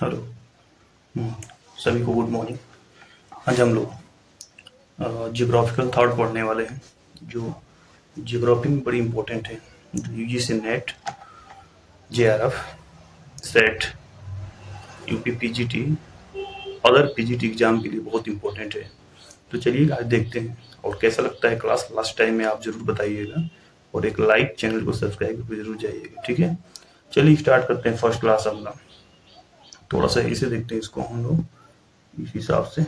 Hello. हम्म, सभी को good morning. आज हम लोग जियोग्राफिकल थॉट पढ़ने वाले हैं, जो जियोग्राफी में बड़ी इंपॉर्टेंट है। जो UGC net, JRF, set, UP PGT, other PGT exam के लिए बहुत इंपॉर्टेंट है। तो चलिए आज देखते हैं और कैसा लगता है क्लास। लास्ट टाइम में आप जरूर बताइएगा और एक लाइक, चैनल को सब्सक्राइब करके जरूर जाइएगा, ठीक है। चलिए स्टार्ट करते हैं फर्स्ट क्लास अपना। थोड़ा सा इसे देखते हैं इसको हम लोग इस हिसाब से,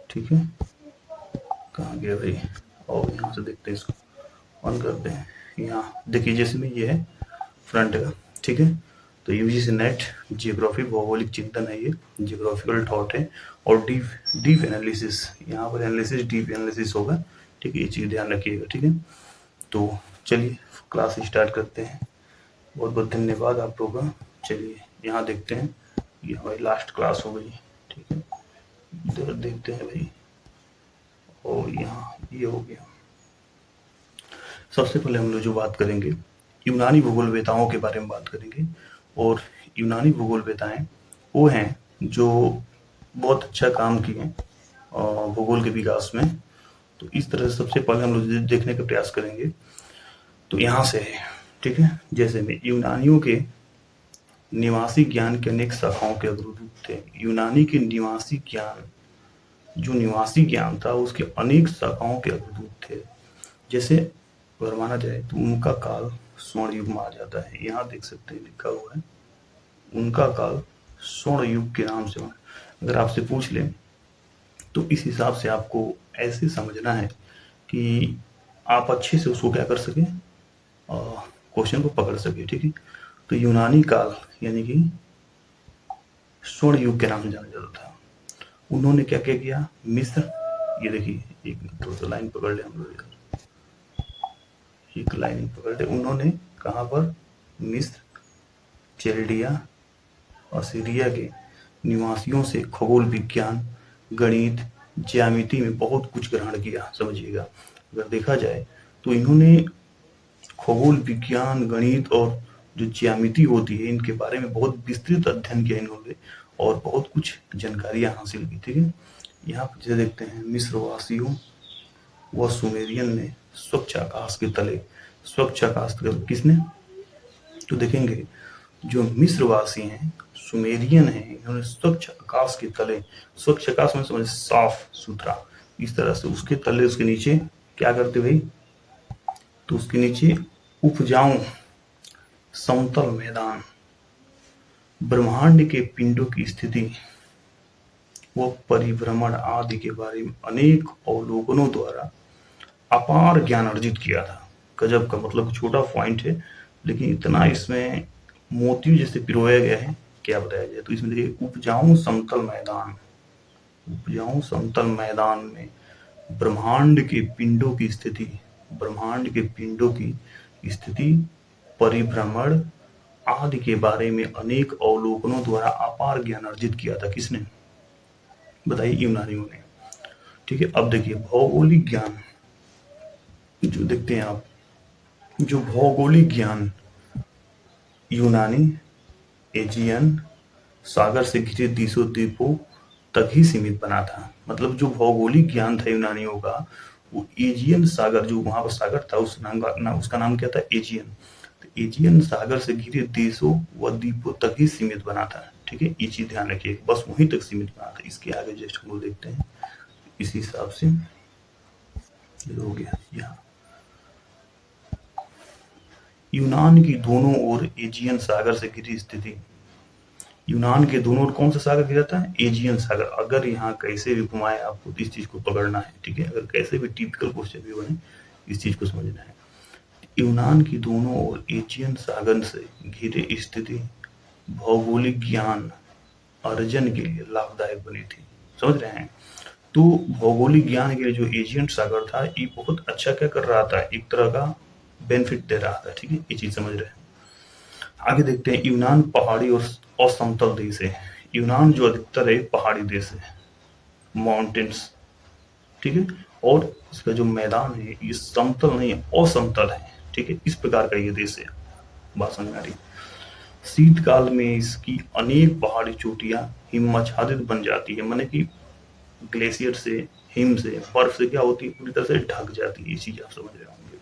ठीक है। कहाँ गया भाई? और यहाँ से देखते हैं, इसको ऑन करते हैं। यहाँ देखिए, जैसे में ये है फ्रंट का, ठीक है। तो यूजीसी नेट जियोग्राफी भौगोलिक चिंतन है, ये जियोग्राफिकल थॉट है। और डीप डीप एनालिसिस, यहाँ पर एनालिसिस डीप एनालिसिस होगा, ठीक है। ये चीज़ ध्यान रखिएगा, ठीक है। तो चलिए क्लास स्टार्ट करते हैं। बहुत बहुत धन्यवाद आप लोगों का। चलिए यहाँ देखते हैं, ये हमारी लास्ट क्लास हो गई, ठीक है। इधर देखते हैं भाई, और यहाँ ये हो गया। सबसे पहले हम लोग जो बात करेंगे, यूनानी भूगोलवेताओं के बारे में बात करेंगे। और यूनानी भूगोलवेताएं वो हैं जो बहुत अच्छा काम किए भूगोल के विकास में। तो इस तरह से सबसे पहले हम लोग देखने का प्रयास करेंगे। तो यहाँ से है, ठीक है। जैसे में यूनानियों के निवासी ज्ञान के अनेक शाखाओं के अग्रदूत थे। यूनानी के निवासी ज्ञान, जो निवासी ज्ञान था, उसके अनेक शाखाओं के अग्रदूत थे। जैसे अगर माना जाए तो उनका काल स्वर्ण युग में आ जाता है। यहाँ देख सकते हैं लिखा हुआ है, उनका काल स्वर्ण युग के नाम से। अगर आपसे पूछ लें तो इस हिसाब से आपको ऐसे समझना है कि आप अच्छे से उसको क्या कर सके, क्वेश्चन को पकड़ सके, ठीक है। तो यूनानी काल यानी कि स्वर्ण युग के नाम से जाना जाता था। उन्होंने क्या क्या किया? मिस्र, ये देखिए, एक थोड़ा सा लाइन पकड़ ले हम लोग, एक लाइन पकड़ ले। उन्होंने कहाँ पर? मिस्र, चेल्डिया और सीरिया के निवासियों से खगोल विज्ञान, गणित, ज्यामिति में बहुत कुछ ग्रहण किया, समझिएगा। अगर देखा जाए तो इन्होंने खगोल विज्ञान, गणित और जो ज्यामिति होती है, इनके बारे में बहुत विस्तृत अध्ययन किया इन्होंने और बहुत कुछ जानकारियां हासिल की, ठीक है। यहाँ पर जैसे देखते हैं, मिस्र वासियों व सुमेरियन ने स्वच्छ आकाश के तले, स्वच्छ आकाश के तले किसने? तो देखेंगे जो मिस्रवासी हैं, सुमेरियन हैं, इन्होंने स्वच्छ आकाश के तले, स्वच्छ आकाश में समझ साफ सुथरा, इस तरह से उसके तले, उसके नीचे क्या करते भाई? तो उसके नीचे उपजाऊ समतल मैदान, ब्रह्मांड के पिंडों की स्थिति व परिभ्रमण आदि के बारे में अनेक अवलोकनों द्वारा अपार ज्ञान अर्जित किया था। गजब का, मतलब छोटा पॉइंट है लेकिन इतना इसमें मोती जैसे पिरोया गया है, क्या बताया जाए। तो इसमें देखिए, उपजाऊ समतल मैदान, उपजाऊ समतल मैदान में ब्रह्मांड के पिंडों की स्थिति, ब्रह्मांड के पिंडों की स्थिति, परिभ्रमण आदि के बारे में अनेक अवलोकनों द्वारा अपार ज्ञान अर्जित किया था। किसने? बताइए, यूनानियों ने, ठीक है। अब देखिए भौगोलिक ज्ञान, जो देखते हैं आप, जो भौगोलिक ज्ञान यूनानी एजियन सागर से घिरे देशों द्वीपों तक ही सीमित बना था। मतलब जो भौगोलिक ज्ञान था यूनानियों का, वो एजियन सागर, जो वहां पर सागर था, उस उसका नाम क्या था? एजियन। तो एजियन सागर से घिरे देशों व द्वीपों तक ही सीमित बना था, ठीक है। ये चीज ध्यान रखिए, बस वहीं तक सीमित बना था। इसके आगे जस्ट हम लोग देखते हैं, इस हिसाब से हो गया। यहाँ यूनान की दोनों ओर एजियन सागर से घिरी स्थिति, यूनान के दोनों ओर कौन सा सागर घिरा था? एजियन सागर। अगर यहाँ कैसे भी घुमाए आपको, इस चीज को पकड़ना है, ठीक है। अगर कैसे भी टिपिकल क्वेश्चन भी बने, इस चीज को समझना है। यूनान की दोनों ओर एजियन सागर से घिरे स्थिति भौगोलिक ज्ञान अर्जन के लिए लाभदायक बनी थी, समझ रहे हैं। तो भौगोलिक ज्ञान के लिए जो एजियन सागर था, ये बहुत अच्छा क्या कर रहा था? एक तरह का बेनिफिट दे रहा था, ठीक है। ये चीज समझ रहे हैं। आगे देखते हैं, यूनान पहाड़ी और असमतल देश है। यूनान जो अधिकतर है पहाड़ी देश है, माउंटेन्स, ठीक है। और इसका जो मैदान है ये समतल नहीं है, असमतल है, ठीक है। इस प्रकार का ये देश है। बात समझ में आ रही? शीतकाल में इसकी अनेक पहाड़ी चोटियां हिमाच्छादित बन जाती है, माने कि ग्लेशियर से, हिम से, बर्फ से क्या होती है, पूरी तरह से ढक जाती है। ये चीज आप समझ रहे होंगे।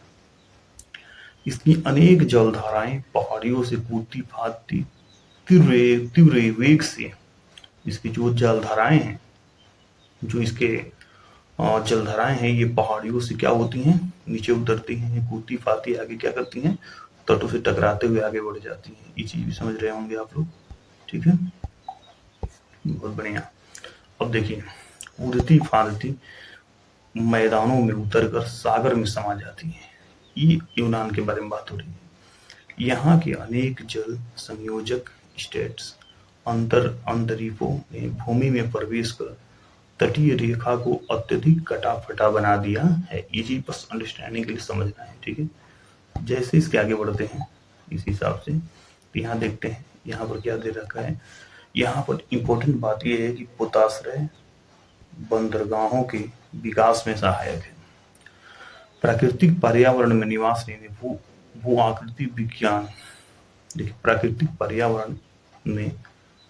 इसकी अनेक जलधाराएं पहाड़ियों से कूदती फादती तीव्र तीव्र वेग से, इसकी जो जलधाराएं हैं, जो इसके जलधाराएं हैं, ये पहाड़ियों से क्या होती हैं, नीचे उतरती हैं, कूदती फादती आगे क्या करती हैं, तटों से टकराते हुए आगे बढ़ जाती हैं। ये चीज भी समझ रहे होंगे आप लोग। ठीक है, बहुत बढ़िया। अब देखिए, कूदती फादती मैदानों में उतरकर सागर में समा जाती है। ये यूनान के बारे में बात हो रही है। यहाँ के अनेक जल संयोजक स्टेट्स अंतरीपों ने भूमि में प्रवेश कर तटीय रेखा को अत्यधिक कटा-फटा बना दिया है। ये चीज बस अंडरस्टैंडिंग के लिए समझना है। ठीक है, जैसे इसके आगे बढ़ते हैं इस हिसाब से, तो यहाँ देखते हैं यहाँ पर क्या दे रखा है। यहाँ पर इम्पोर्टेंट बात यह है कि पोताश्रय बंदरगाहों के विकास में सहायक है। प्राकृतिक पर्यावरण में निवास लेने भू आकृति विज्ञान, देखिए प्राकृतिक पर्यावरण में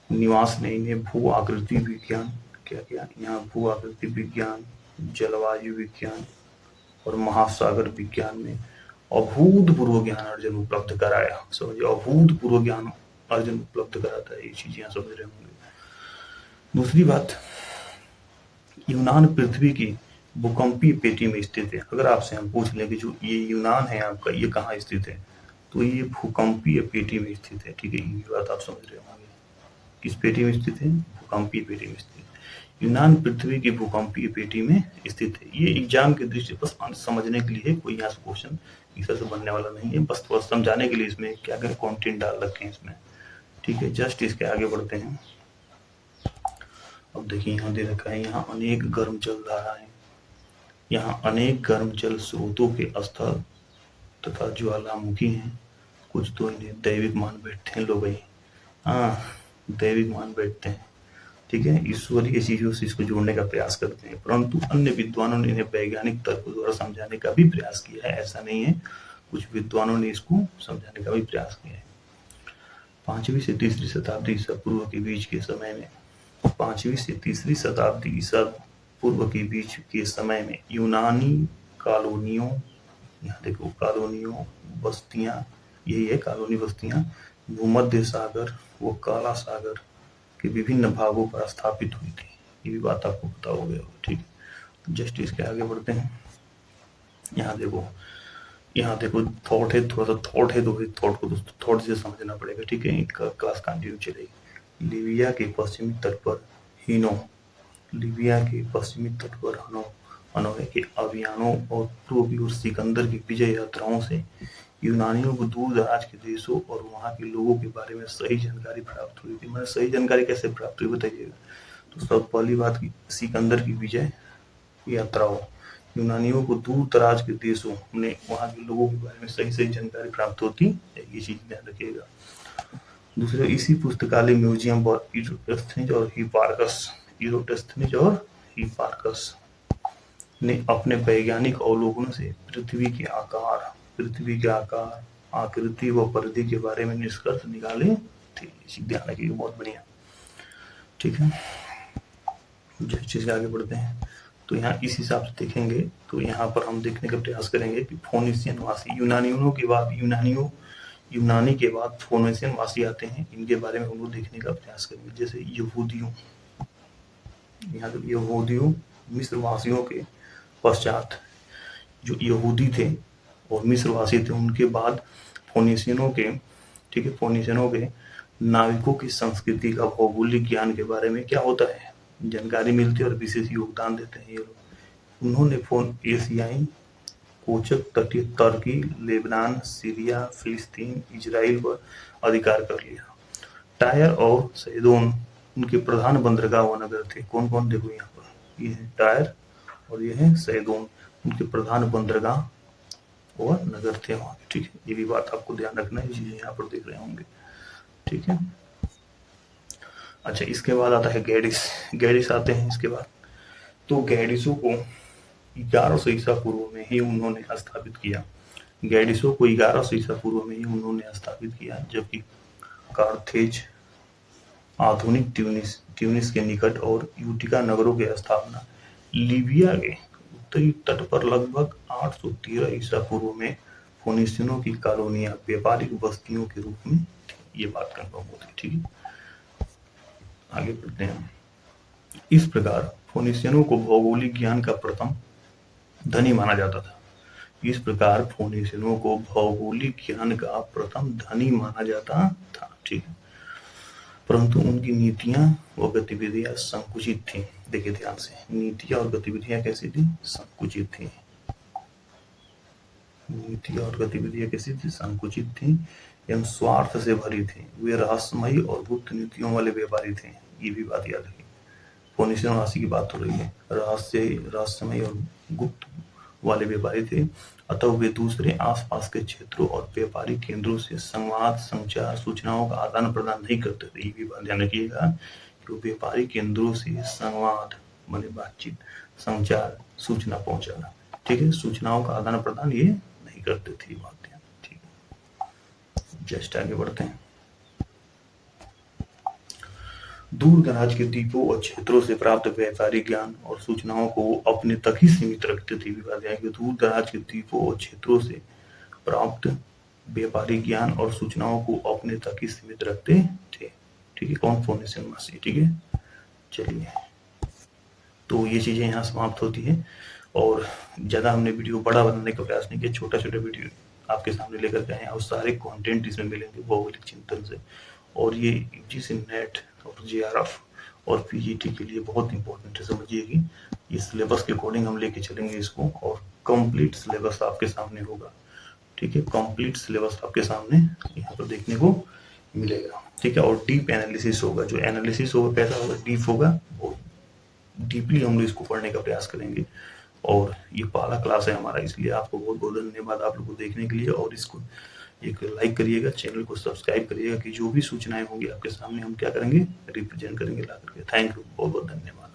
निवास लेने भू आकृति विज्ञान, क्या क्या यहाँ भू आकृति विज्ञान, जलवायु विज्ञान और महासागर विज्ञान में अभूतपूर्व ज्ञान अर्जन उपलब्ध कराया। समझिए, अभूतपूर्व ज्ञान अर्जन उपलब्ध कराता है। ये चीज यहाँ समझ रहे होंगे। दूसरी बात, यूनान पृथ्वी की भूकंपीय पेटी में स्थित है। अगर आपसे हम पूछ लें कि जो ये यूनान है आपका, ये कहाँ स्थित है, तो ये भूकंपीय पेटी में स्थित है। ठीक है, ये बात आप समझ रहे होंगे। किस पेटी में स्थित है? भूकंपीय पेटी में स्थित है। यूनान पृथ्वी की भूकंपीय पेटी में स्थित है। ये एग्जाम के दृष्टि बस समझने के लिए, कोई यहाँ से क्वेश्चन इस तरह से बनने वाला नहीं है, बस थोड़ा समझाने के लिए इसमें क्या क्या कंटेंट डाल रखे हैं इसमें। ठीक है, जस्ट इसके आगे बढ़ते हैं। अब देखिए यहाँ दे रखा है, यहाँ अनेक गर्म जल धाराएं, यहाँ अनेक गर्म जल स्रोतों के स्थल तथा ज्वालामुखी हैं। कुछ तो इन्हें दैविक मान बैठते हैं लोग, हाँ दैविक मान बैठते हैं। ठीक है, ईश्वरीय चीजों से इसको जोड़ने का प्रयास करते हैं, परंतु अन्य विद्वानों ने इन्हें वैज्ञानिक तर्क द्वारा समझाने का भी प्रयास किया है। ऐसा नहीं है, कुछ विद्वानों ने इसको समझाने का भी प्रयास किया है। 5वीं से 3री शताब्दी ईसा पूर्व के बीच के समय में, 5वीं से 3री शताब्दी ईसा पूर्व के बीच के समय में यूनानी कॉलोनियों, यहाँ देखो कॉलोनियों, बस्तियां, यही है कॉलोनी बस्तियां, भूमध्य सागर व काला सागर के विभिन्न भागों पर स्थापित हुई थी। ये भी बात आपको पता हो गया होगा। ठीक है, जस्ट इसके आगे बढ़ते हैं। यहाँ देखो थॉट है, थोड़ा सा थॉट है, तो थॉट को दोस्तों थॉट से समझना पड़ेगा। ठीक है, क्लास कंटिन्यू चलेगी। लीबिया के पश्चिमी तट पर हनोई के अभियानों और पूर्व की ओर सिकंदर की विजय यात्राओं से यूनानियों को दूर दराज के देशों और वहाँ के लोगों के बारे में सही जानकारी प्राप्त हुई थी। मैंने सही जानकारी कैसे प्राप्त हुई बताइएगा। तो सब पहली बात की सिकंदर की विजय यात्राओं, यूनानियों को दूर दराज के देशों में वहाँ के लोगों के बारे में सही सही जानकारी प्राप्त होती है। ये चीज ध्यान रखिएगा। दूसरा, इसी पुस्तकालय म्यूजियम पर इरोटस्थनीज ने अपने वैज्ञानिक अवलोकनों से पृथ्वी के आकार, आकृति व परिधि के बारे में निष्कर्ष निकाले थे। ध्यान रखिए, बहुत बढ़िया। ठीक है, जिस चीज आगे बढ़ते हैं, तो यहाँ इस हिसाब से देखेंगे, तो यहाँ पर हम देखने का प्रयास करेंगे कि फोनिशियन वासी, यूनानी के बाद फोनिशियन वासी आते हैं। इनके बारे में हम लोग देखने का प्रयास करेंगे। जैसे यहूदियों, यहाँ तो यहूदियों मिस्र वासियों के पश्चात जो यहूदी थे और मिस्रवासी थे, उनके बाद फोनिशियनों के, ठीक है, फोनिशियनों के नाविकों की संस्कृति का भौगोलिक ज्ञान के बारे में क्या होता है, जानकारी मिलती है और विशेष योगदान देते हैं ये लोग। उन्होंने एशियाई कोचक तटीय तुर्की, लेबनान, सीरिया, फिलिस्तीन, इजराइल पर अधिकार कर लिया। टायर और सैदोन उनके प्रधान बंदरगाह व नगर थे। कौन कौन, देखो यहाँ पर, ये है टायर और ये है सैदोन, उनके प्रधान बंदरगाह और नगर थे वहां। ठीक है, ये भी बात आपको ध्यान रखना है, चीजें यहाँ पर देख रहे होंगे। ठीक है, अच्छा इसके बाद आता है गैडिस आते हैं इसके बाद। तो गैडिसों को 1100 ईसा पूर्व में ही उन्होंने स्थापित किया। जबकि कार्थेज, आधुनिक ट्यूनिस के निकट और यूटिका नगरों की स्थापना। लीबिया के उत्तरी तट पर लगभग 813 ईसा पूर्व में फोनीशियनों की कॉलोनियां व्यापारिक बस्तियों के रूप में थी। ये बात कंफर्म होती है। ठीक है, आगे बढ़ते हैं। इस प्रकार फोनीशियनों को भौगोलिक ज्ञान का प्रथम धनी माना जाता था। इस प्रकार फोनीशियनों को भौगोलिक ज्ञान का प्रथम धनी माना जाता था। ठीक है, परंतु उनकी नीतियां व गतिविधियां संकुचित थी। देखिए ध्यान से, नीतियां और गतिविधियां कैसी थी? संकुचित थी। नीतियां और गतिविधियां कैसी थी? संकुचित थी एवं स्वार्थ से भरी थी। वे रहस्यमयी और गुप्त नीतियों वाले व्यापारी थे। ये भी बात याद रखिए, फोनीशियन राशि की बात हो रही है। रहस्यमयी और गुप्त वाले व्यापारी थे, अतः वे दूसरे आसपास के क्षेत्रों और व्यापारिक केंद्रों से संवाद, संचार, सूचनाओं का आदान प्रदान नहीं करते थे। ये भी बात ध्यान रखिएगा कि व्यापारिक केंद्रों से संवाद माने बातचीत, संचार, सूचना पहुंचाना। ठीक है, सूचनाओं का आदान प्रदान ये नहीं करते थे। बात ध्यान। ठीक है, जस्ट आगे बढ़ते हैं। दूर दराज के द्वीपों और क्षेत्रों से प्राप्त व्यापारिक ज्ञान और सूचनाओं को अपने तक ही सीमित रखते थे। दूर दराज के द्वीपों और क्षेत्रों से प्राप्त व्यापारिक ज्ञान और सूचनाओं को अपने तक ही सीमित रखते थे। ठीक है, कौन? फोनीशियन मसीह। ठीक है, चलिए, तो ये चीजें यहाँ समाप्त होती है और ज्यादा हमने वीडियो बड़ा बनाने का प्रयास नहीं किया, छोटा छोटा वीडियो आपके सामने लेकर के आए और सारे कंटेंट इसमें मिलेंगे भौगोलिक चिंतन से। और ये यूजीसी नेट और जेआरएफ और पीजीटी के लिए बहुत इंपॉर्टेंट है, समझिए। ये सिलेबस के अकॉर्डिंग हम लेके चलेंगे इसको और कंप्लीट सिलेबस आपके सामने होगा। ठीक है, कंप्लीट सिलेबस आपके सामने यहाँ पर देखने को मिलेगा। ठीक है, और डीप एनालिसिस होगा। जो एनालिसिस होगा कैसा होगा? डीप होगा, और डीपली हम लोग इसको पढ़ने का प्रयास करेंगे। और ये पहला क्लास है हमारा, इसलिए आपको बहुत बहुत धन्यवाद आप लोग को देखने के लिए। और इसको एक लाइक करिएगा, चैनल को सब्सक्राइब करिएगा कि जो भी सूचनाएं होंगी आपके सामने हम क्या करेंगे? रिप्रेजेंट करेंगे ला करके। थैंक यू, बहुत बहुत धन्यवाद।